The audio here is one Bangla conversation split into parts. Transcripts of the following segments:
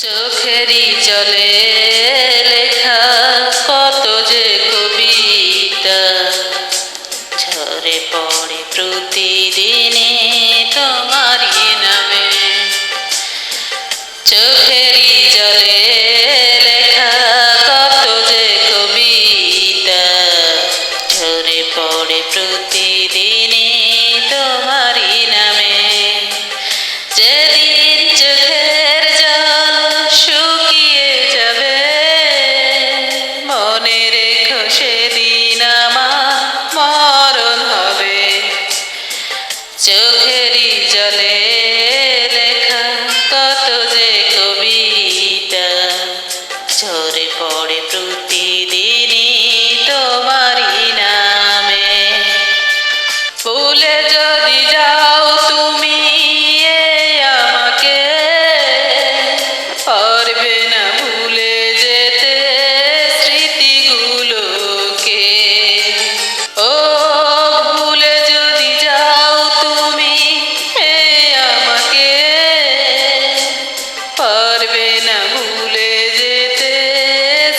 চোখেরই জলে লেখা কত যে কবিতা ঝরে পড়ে প্রতিদিনে তোমারই নামে। চোখেরই জলে লেখা কত যে কবিতা ঝরে পড়ে প্রতিদিনে তোমারই নামে। যেদিন চোখের জল শুকিয়ে যাবে মনে রেখো সেদিন আমার মরণ হবে। চোখেরই জলে লেখা কত যে কবিতা ঝরে পড়ে প্রতিদিনই তোমারই নামে। ভুলে যদি যাও তুমি আমাকে পারবে না ভুলে যেতে স্মৃতিগুলোকে। ও ভুলে যদি যাও তুমি আমাকে পারবে না ভুলে যেতে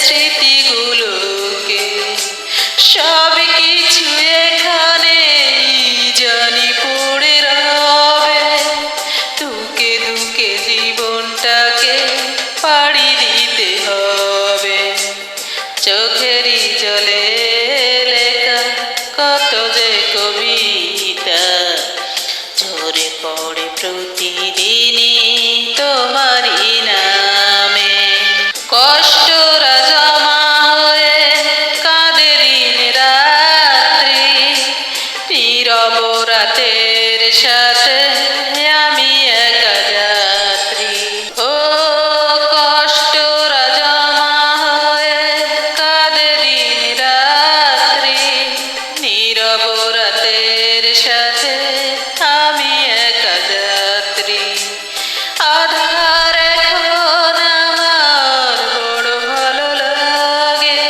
স্মৃতিগুলোকে। সব কিছু এখানে জানি পড়ে রবে দুকে দুকে জীবনটাকে পাড়ি দিতে হবে। চোখেরই জলে লেখা কত যে কবিতা ঝরে পড়ে প্রতিদিনই তোমারই নামে। কষ্টরা জমা হয়ে কাঁদে দিন রাত্রি নীরব রাতের সাথে আমি একা যাত্রী। ও কষ্টরা জমা হয়ে কাঁদে দিন রাত্রি নীরব রাতের সাথে আমি একা যাত্রী। আধার এখন আমার বড় ভালো লাগে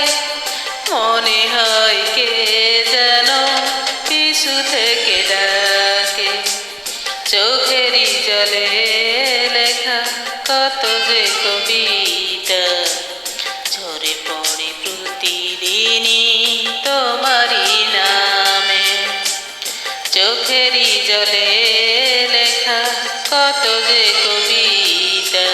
মনে হয় কে যেন পিছু থেকে ডাকে। চোখেরই জলে লেখা কত যে কবিতা ঝরে পড়ে প্রতিদিনই তোমারই নামে। চোখেরই জলে লেখা কত যে কবিতা